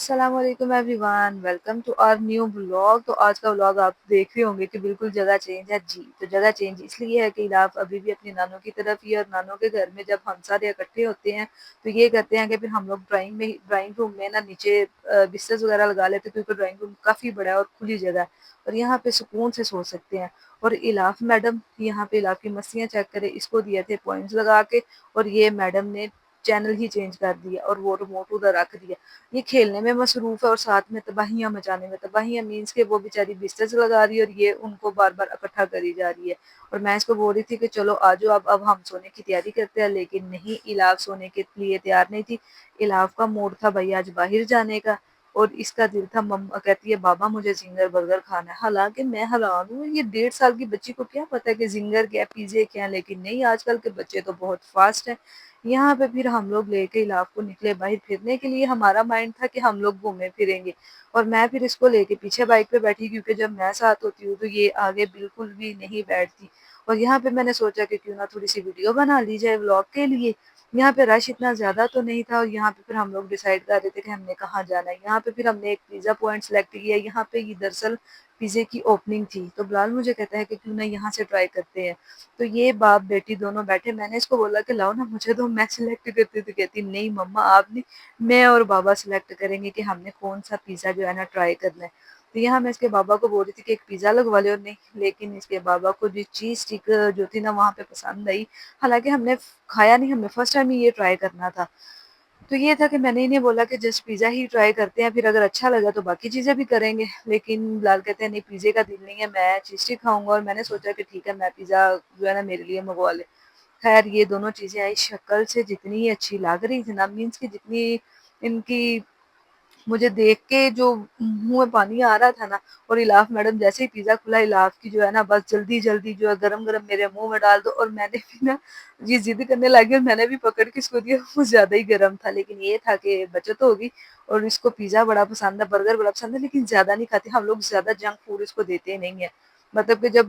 السلام علیکم everyone, welcome to our new blog. تو آج کا بلاگ آپ دیکھ رہے ہوں گے کہ بالکل جگہ چینج ہے جی۔ تو جگہ چینج اس لیے ہے کہ الاف ابھی بھی اپنی نانوں کی طرف ہی، اور نانوں کے گھر میں جب ہم سارے اکٹھے ہوتے ہیں تو یہ کرتے ہیں کہ پھر ہم لوگ ڈرائنگ روم میں نا نیچے بستر وغیرہ لگا لیتے ہیں، کیونکہ ڈرائنگ روم کافی بڑا ہے اور کھلی جگہ ہے اور یہاں پہ سکون سے سو سکتے ہیں۔ اور الاف میڈم یہاں پہ الاف کی مستیاں چیک کرے، اس کو دیے تھے پوائنٹس لگا کے، اور یہ میڈم نے چینل ہی چینج کر دیا اور وہ ریموٹ ادھر رکھ دیا۔ یہ کھیلنے میں مصروف ہے اور ساتھ میں تباہیاں مچانے میں۔ تباہیاں مینس کہ وہ بیچاری بستر لگا رہی ہے اور یہ ان کو بار بار اکٹھا کری جا رہی ہے۔ اور میں اس کو بول رہی تھی کہ چلو آجو اب ہم سونے کی تیاری کرتے ہیں، لیکن نہیں، الاف سونے کے لیے تیار نہیں تھی۔ الاف کا موڈ تھا بھائی آج باہر جانے کا، اور اس کا دل تھا کہتی ہے بابا مجھے زنگر برگر کھانا ہے۔ حالانکہ میں حیران ہوں، یہ 1.5 سال کی بچی کو کیا پتا ہے کہ زنگر کیا پیزے کیا، لیکن نہیں، آج کل کے بچے تو بہت فاسٹ ہیں۔ یہاں پہ پھر ہم لوگ لے کے الاف کو نکلے باہر پھرنے کے لیے۔ ہمارا مائنڈ تھا کہ ہم لوگ گھومے پھریں گے، اور میں پھر اس کو لے کے پیچھے بائک پہ بیٹھی، کیونکہ جب میں ساتھ ہوتی ہوں تو یہ آگے بالکل بھی نہیں بیٹھتی۔ اور یہاں پہ میں نے سوچا کہ کیوں نہ تھوڑی سی ویڈیو بنا لی جائے ولاگ کے لیے۔ یہاں پہ رش اتنا زیادہ تو نہیں تھا، اور یہاں پہ پھر ہم لوگ ڈیسائیڈ کر رہے تھے کہ ہم نے کہاں جانا ہے۔ یہاں پہ پھر ہم نے ایک پیزا پوائنٹ سلیکٹ کیا۔ یہاں پہ یہ دراصل پیزے کی اوپننگ تھی، تو بلال مجھے کہتا ہے کہ کیوں نہ یہاں سے ٹرائی کرتے ہیں۔ تو یہ باپ بیٹی دونوں بیٹھے، میں نے اس کو بولا کہ لاؤ نا مجھے دو، میں سلیکٹ کرتی تھی۔ کہتی نہیں مما آپ نہیں، میں اور بابا سلیکٹ کریں گے کہ ہم نے کون سا پیزا جو ہے نا ٹرائی کرنا ہے۔ تو یہاں میں اس کے بابا کو بول رہی تھی کہ ایک پیزا لگوا لے، اور نہیں، لیکن اس کے بابا کو جو چیز اسٹک جو تھی نا وہاں پہ پسند آئی۔ حالانکہ ہم نے کھایا نہیں، ہم نے فرسٹ ٹائم ہی یہ ٹرائی کرنا تھا۔ تو یہ تھا کہ میں نے انہیں بولا کہ جسٹ پیزا ہی ٹرائی کرتے ہیں، پھر اگر اچھا لگا تو باقی چیزیں بھی کریں گے۔ لیکن بلال کہتے ہیں نہیں پیزے کا دل نہیں ہے، میں چیز اسٹک کھاؤں گا، اور میں نے سوچا کہ ٹھیک ہے میں پیزا جو ہے نا میرے لیے منگوا لے۔ خیر یہ دونوں چیزیں آئی، شکل سے جتنی اچھی لگ رہی تھی نا، مینس کی جتنی ان کی مجھے دیکھ کے جو منہ میں پانی آ رہا تھا نا، اور الاف میڈم جیسے ہی پیزا کھلا، الاف کی جو ہے نا بس جلدی جلدی جو ہے گرم گرم میرے منہ میں ڈال دو، اور میں نے بھی نا یہ ضد کرنے لگی، اور میں نے بھی پکڑ کے اس کو دیا، وہ زیادہ ہی گرم تھا۔ لیکن یہ تھا کہ بچت ہوگی، اور اس کو پیزا بڑا پسند ہے، برگر بڑا پسند ہے، لیکن زیادہ نہیں کھاتے ہم لوگ، زیادہ جنک فوڈ اس کو دیتے نہیں ہیں، مطلب کہ جب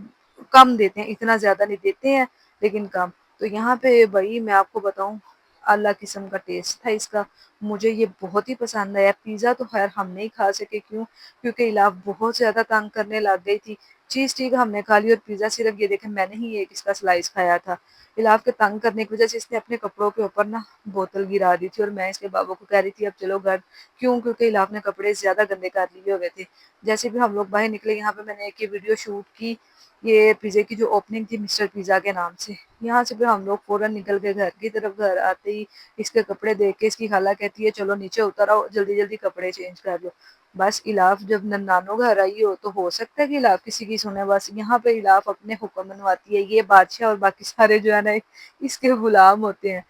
کم دیتے ہیں، اتنا زیادہ نہیں دیتے ہیں لیکن کم۔ تو یہاں پہ بھائی میں آپ کو بتاؤں اللہ قسم کا ٹیسٹ تھا اس کا، مجھے یہ بہت ہی پسند آیا۔ پیزا تو خیر ہم نہیں کھا سکے، کیونکہ الاف بہت زیادہ تنگ کرنے لگ گئی تھی۔ چیز ٹھیک ہم نے کھا لی، اور پیزا صرف یہ دیکھیں میں نے ہی ایک اس کا سلائس کھایا تھا۔ الاف کے تنگ کرنے کی وجہ سے اس نے اپنے کپڑوں کے اوپر نا بوتل گرا دی تھی، اور میں اس کے بابا کو کہہ رہی تھی اب چلو گھر، کیونکہ الاف نے کپڑے زیادہ گندے کر لیے ہوئے تھے۔ جیسے بھی ہم لوگ باہر نکلے، یہاں پہ میں نے ایک ویڈیو شوٹ کی، یہ پیزے کی جو اوپننگ تھی مسٹر پیزا کے نام سے۔ یہاں سے پھر ہم لوگ فوراً نکل کے گھر کی طرف، گھر آتے ہی اس کے کپڑے دیکھ کے اس کی خالہ کہتی ہے چلو نیچے اتر آؤ، جلدی جلدی کپڑے چینج کر لو۔ بس الاف جب نانو گھر آئی ہو تو ہو سکتا ہے کہ الاف کسی کی سنے، بس یہاں پہ الاف اپنے حکم منواتی ہے، یہ بادشاہ اور باقی سارے جو ہے نا اس کے غلام ہوتے ہیں۔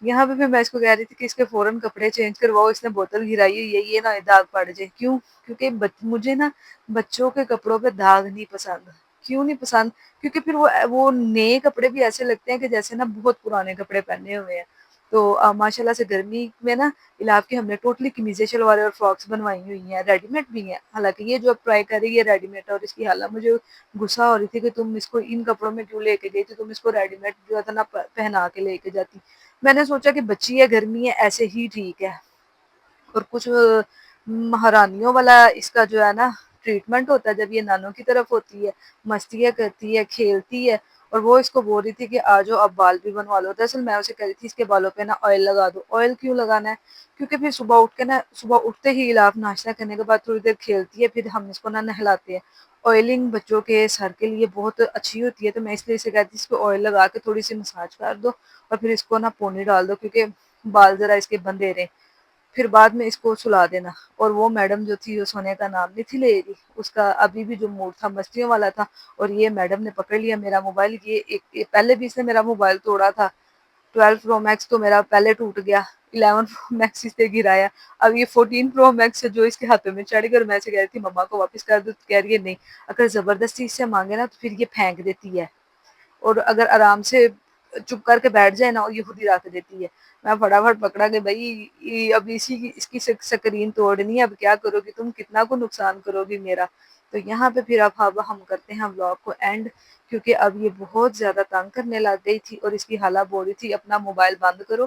یہاں پہ میں اس کو کہہ رہی تھی کہ اس کے فوراً کپڑے چینج کرواؤ، اس نے بوتل گرائی ہوئی ہے، یہ نہ داغ پڑ جائے۔ کیونکہ مجھے نا بچوں کے کپڑوں پہ داغ نہیں پسند۔ کیوں نہیں پسند؟ کیونکہ پھر وہ نئے کپڑے بھی ایسے لگتے ہیں کہ جیسے نا بہت پرانے کپڑے پہنے ہوئے ہیں۔ تو ماشاءاللہ سے گرمی میں نا الاف کی ہم نے ٹوٹلی قمیضیں شلواریں اور فراکس بنوائی ہوئی ہیں، ریڈی میڈ بھی ہیں، حالانکہ یہ جو اب ٹرائی کر رہی ہے ریڈی میڈ ہے، اور اس کی حالت مجھے غصہ ہو رہی تھی کہ تم اس کو ان کپڑوں میں کیوں لے کے گئی تھی، تم اس کو ریڈی میڈ جو ہے نا پہنا کے لے کے جاتی۔ میں نے سوچا کہ بچی ہے، گرمی ہے، ایسے ہی ٹھیک ہے۔ اور کچھ مہارانیوں والا اس کا جو ہے نا ٹریٹمنٹ ہوتا ہے جب یہ نانوں کی طرف ہوتی ہے، مستیاں کرتی ہے، کھیلتی ہے۔ اور وہ اس کو بول رہی تھی کہ آجو اب بال بھی بنوا لو۔ دراصل میں اسے کہہ رہی تھی اس کے بالوں پہ نا آئل لگا دو۔ آئل کیوں لگانا ہے؟ کیونکہ پھر صبح اٹھتے ہی الاف ناشتہ کرنے کے بعد تھوڑی دیر کھیلتی ہے، پھر ہم اس کو نا نہلاتے ہیں۔ آئلنگ بچوں کے سر کے لیے بہت اچھی ہوتی ہے، تو میں اس لیے اسے کہتی ہوں اس کو آئل لگا کے تھوڑی سی مساج کر دو، اور پھر اس کو نا پونی ڈال دو، کیونکہ بال ذرا اس کے بندھے رہے، پھر بعد میں اس کو سلا دینا۔ اور وہ میڈم جو تھی وہ سونے کا نام نہیں تھی لے رہی، اس کا ابھی بھی جو موڈ تھا مستیوں والا تھا، اور یہ میڈم نے پکڑ لیا میرا موبائل۔ یہ پہلے بھی اس نے میرا موبائل توڑا تھا، 12 پرو میکس تو میرا پہلے ٹوٹ گیا، 11 پرو میکس اس نے گرایا، اب یہ 14 پرو میکس جو اس کے ہاتھوں میں چڑھ گئی، اور میں سے کہہ رہی تھی مما کو واپس کر دو، تو کہہ رہی ہے نہیں، اگر زبردستی اس سے مانگے نا تو پھر یہ پھینک دیتی ہے، اور اگر آرام سے چپ کر کے بیٹھ جائے نا یہ خود ہی رکھ دیتی ہے۔ میں فٹافٹ پکڑا کہ بھائی اب اس کی سکرین توڑنی ہے، اب کیا کرو گی تم، کتنا کو نقصان کرو گی میرا۔ تو یہاں پہ پھر اب ہم کرتے ہیں ولاگ کو اینڈ، کیونکہ اب یہ بہت زیادہ تنگ کرنے لگ گئی تھی، اور اس کی حالت بول رہی تھی اپنا موبائل بند کرو،